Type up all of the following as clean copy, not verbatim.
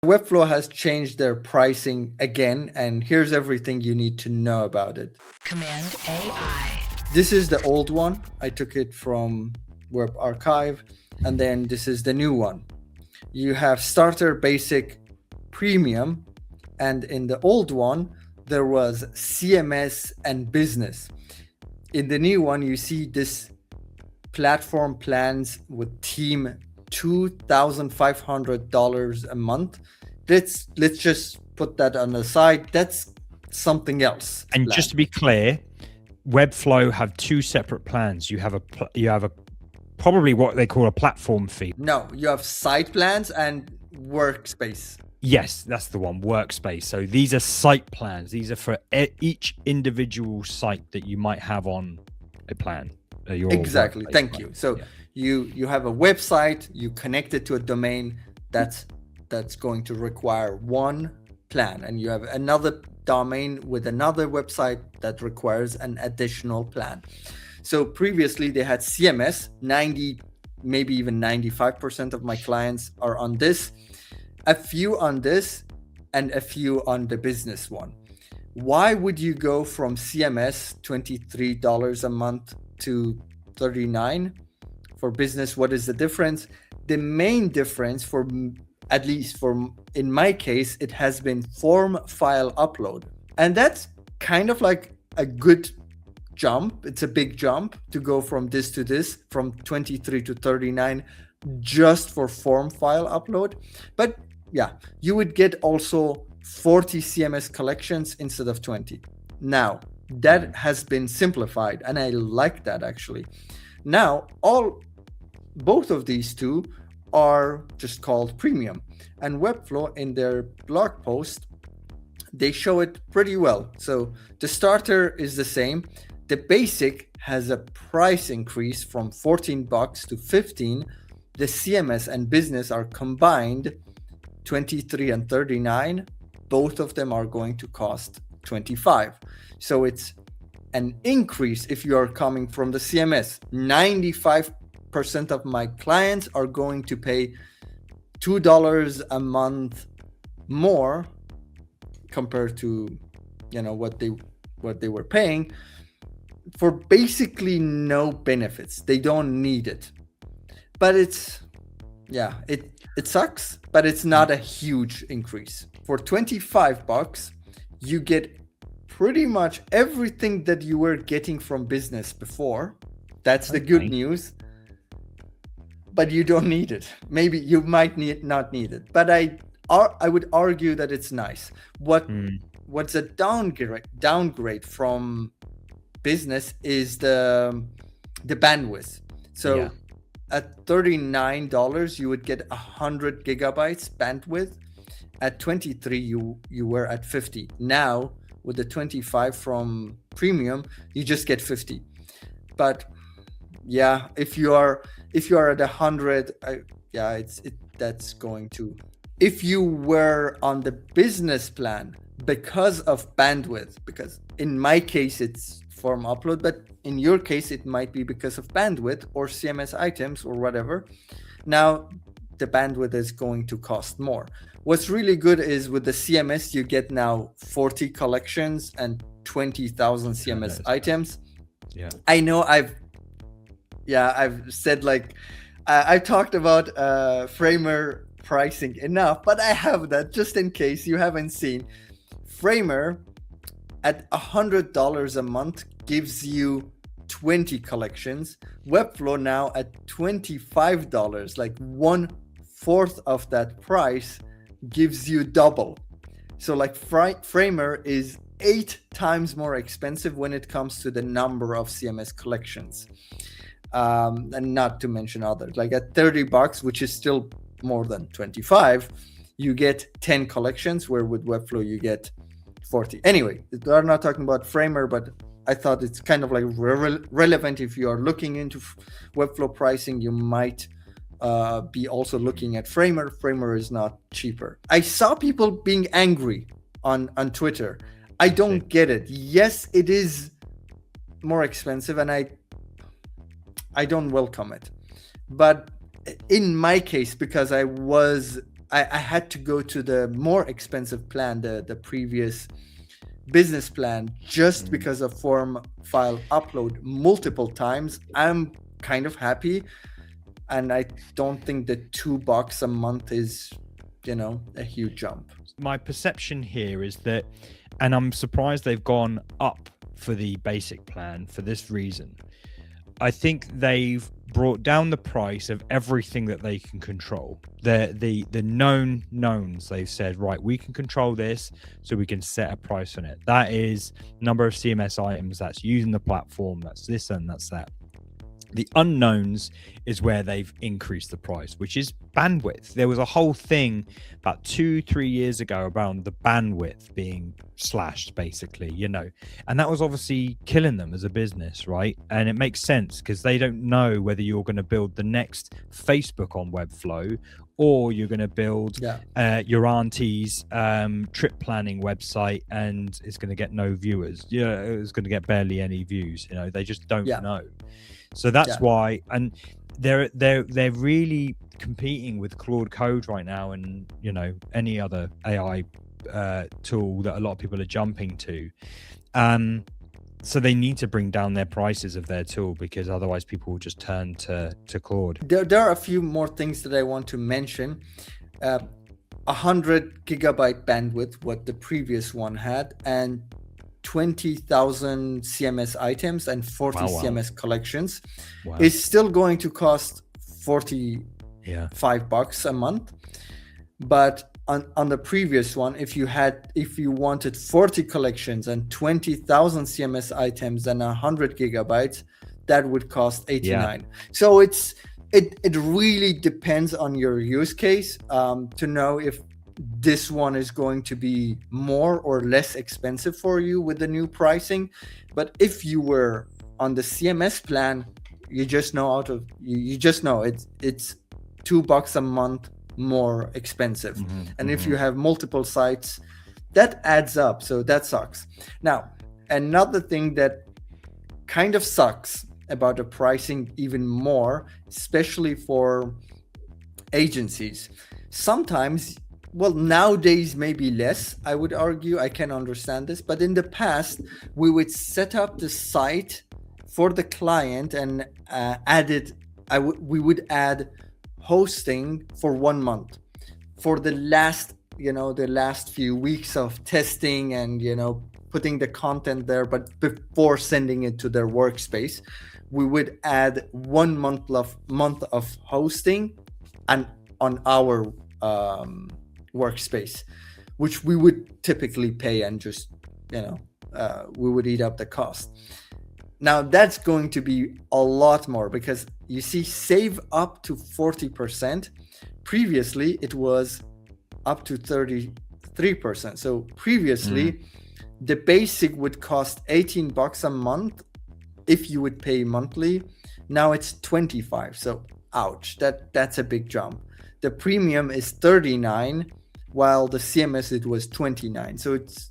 Webflow has changed their pricing again, and here's everything you need to know about it. Command AI. This is the old one. I took it from Web Archive, and then this is the new one. You have Starter, Basic, Premium, and in the old one, there was CMS and Business. In the new one, you see this platform plans with team $2,500 a month. Let's just put that on the side. That's something else. And just to be clear, Webflow have two separate plans. You have a probably what they call a platform fee. No, you have site plans and workspace. Yes, that's the one, workspace. So these are site plans. These are for each individual site that you might have on a plan. Exactly. Thank you. So you have a website, you connect it to a domain that's going to require one plan, and you have another domain with another website that requires an additional plan. So previously they had CMS, 90, maybe even 95% of my clients are on this, a few on this, and a few on the business one. Why would you go from CMS $23 a month to $39 for business? What is the difference? The main difference, for at least in my case, it has been form file upload, and that's kind of like a good jump. It's a big jump to go from this to this, from 23 to 39 just for form file upload. But yeah, you would get also 40 CMS collections instead of 20. Now that has been simplified, and I like that actually. Now both of these two are just called premium, and Webflow in their blog post, they show it pretty well. So the starter is the same. The basic has a price increase from $14 to $15. The CMS and business are combined 23 and 39. Both of them are going to cost 25. So it's an increase if you are coming from the CMS. 95% of my clients are going to pay $2 a month more compared to what they were paying for basically no benefits. They don't need it. But it sucks, but it's not a huge increase. For $25, you get pretty much everything that you were getting from business before. That's the good news. But you don't need it. Maybe you might not need it. But I would argue that it's nice. What's a downgrade from business is the bandwidth. So at $39 you would get 100 gigabytes bandwidth. At 23 you were at 50. Now with the 25 from premium, you just get 50. But yeah, if you are at 100, that's going to. If you were on the business plan because of bandwidth, because in my case it's form upload, but in your case it might be because of bandwidth or CMS items or whatever, now the bandwidth is going to cost more. What's really good is with the CMS, you get now 40 collections and 20,000 CMS items. Yeah, I know I've said I've talked about Framer pricing enough, but I have that just in case you haven't seen. Framer at $100 a month gives you 20 collections. Webflow now at $25, like 1/4 of that price, gives you double. So like Framer is 8 times more expensive when it comes to the number of CMS collections. And not to mention others, like at $30, which is still more than 25, you get 10 collections, where with Webflow you get 40. Anyway, we're not talking about Framer, but I thought it's kind of like relevant. If you are looking into Webflow pricing, you might be also looking at Framer. Framer is not cheaper. I saw people being angry on Twitter. I don't get it. Yes, it is more expensive, and I don't welcome it. But in my case, because I was I had to go to the more expensive plan, the previous business plan, just because of form file upload multiple times. I'm kind of happy, and I don't think that $2 a month is, a huge jump. My perception here is that, and I'm surprised they've gone up for the basic plan for this reason. I think they've brought down the price of everything that they can control. The known knowns. They've said, right, we can control this, so we can set a price on it. That is number of CMS items, that's using the platform, that's this and that's that. The unknowns is where they've increased the price, which is bandwidth. There was a whole thing about 2-3 years ago around the bandwidth being slashed, basically, and that was obviously killing them as a business, right? And it makes sense because they don't know whether you're going to build the next Facebook on Webflow, or you're going to build your auntie's trip planning website, and it's going to get no viewers. It's going to get barely any views. They just don't know. So that's why, and they're really competing with Claude Code right now, and any other AI tool that a lot of people are jumping to. So they need to bring down their prices of their tool, because otherwise people will just turn to Claude. There are a few more things that I want to mention. 100 gigabyte bandwidth, what the previous one had, and 20,000 CMS items and 40 CMS collections is still going to cost $45 a month. But on the previous one, if you wanted 40 collections and 20,000 CMS items and 100 gigabytes, that would cost $89. So it really depends on your use case to know if this one is going to be more or less expensive for you with the new pricing. But if you were on the CMS plan, you just know it's $2 a month more expensive. And if you have multiple sites, that adds up. So that sucks. Now, another thing that kind of sucks about the pricing even more, especially for agencies, sometimes, well, nowadays maybe less, I would argue, I can understand this, but in the past we would set up the site for the client and we would add hosting for 1 month for the last few weeks of testing and putting the content there. But before sending it to their workspace, we would add 1 month of hosting and on our workspace, which we would typically pay, and just we would eat up the cost. Now that's going to be a lot more, because you see, save up to 40%. Previously it was up to 33%. So previously the basic would cost $18 a month if you would pay monthly. Now it's 25. So ouch, that's a big jump. The premium is 39, while the CMS it was 29. So it's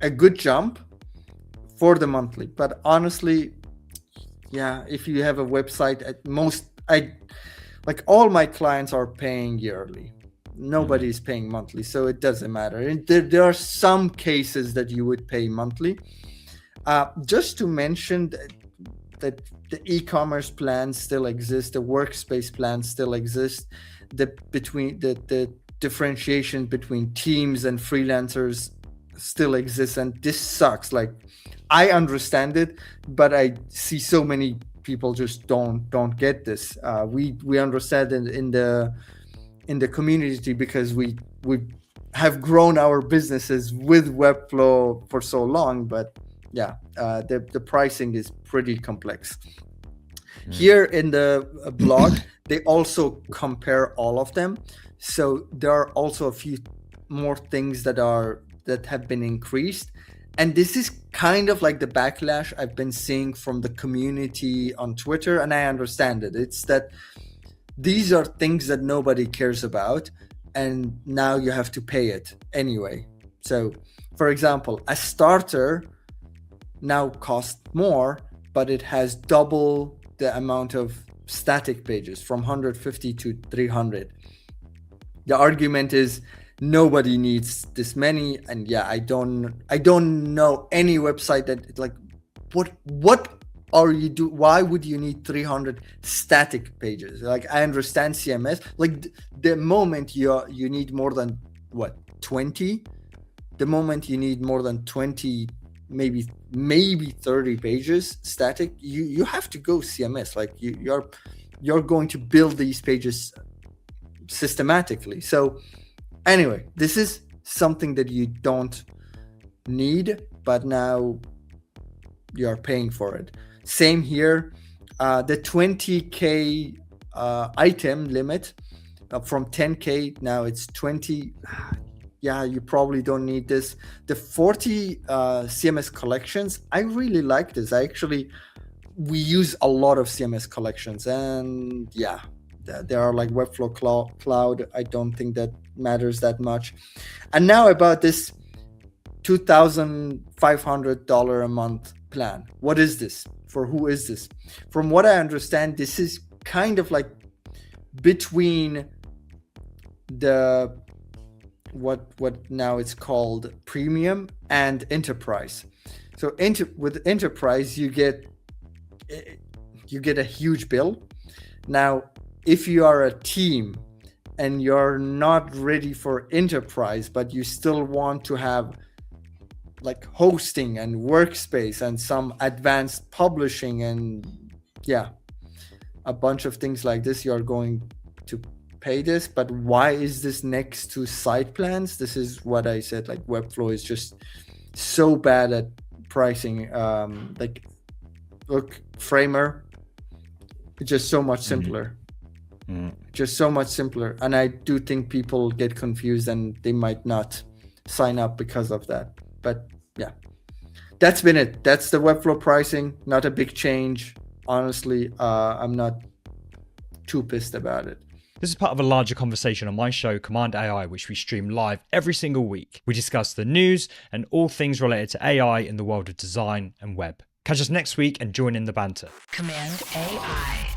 a good jump for the monthly. But honestly, if you have a website, at most, all my clients are paying yearly. Nobody's paying monthly, so it doesn't matter. And there are some cases that you would pay monthly. Just to mention that the e-commerce plans still exist, the workspace plans still exist. The differentiation between teams and freelancers still exists, and this sucks. I understand it, but I see so many people just don't get this. We understand it in the community, because we have grown our businesses with Webflow for so long. But the pricing is pretty complex. Here in the blog, they also compare all of them. So there are also a few more things that have been increased. And this is kind of like the backlash I've been seeing from the community on Twitter, and I understand it. It's that these are things that nobody cares about, and now you have to pay it anyway. So, for example, a starter now costs more, but it has double the amount of static pages, from 150 to 300. The argument is nobody needs this many, and yeah, I don't know any website that like what are you do? Why would you need 300 static pages? Like, I understand CMS. Like the moment you need more than 20, the moment you need more than 20, maybe 30 pages static, you have to go CMS. Like you're going to build these pages systematically. So anyway, this is something that you don't need, but now you're paying for it. Same here. The 20K item limit from 10K, now it's 20. Yeah, you probably don't need this. The 40 CMS collections, I really like this. We use a lot of CMS collections, and yeah, there are like Webflow Cloud. I don't think that matters that much. And now about this $2,500 a month plan. What is this? For who is this? From what I understand, this is kind of like between the what now it's called premium and enterprise. So with enterprise, you get a huge bill. Now, if you are a team and you're not ready for enterprise, but you still want to have like hosting and workspace and some advanced publishing and a bunch of things like this, you're going to pay this. But why is this next to site plans? This is what I said, like Webflow is just so bad at pricing. Like, look, Framer, it's just so much simpler. Just so much simpler. And I do think people get confused and they might not sign up because of that. But yeah, that's been it. That's the Webflow pricing. Not a big change. Honestly, I'm not too pissed about it. This is part of a larger conversation on my show, Cmd+AI, which we stream live every single week. We discuss the news and all things related to AI in the world of design and web. Catch us next week and join in the banter. Cmd+AI.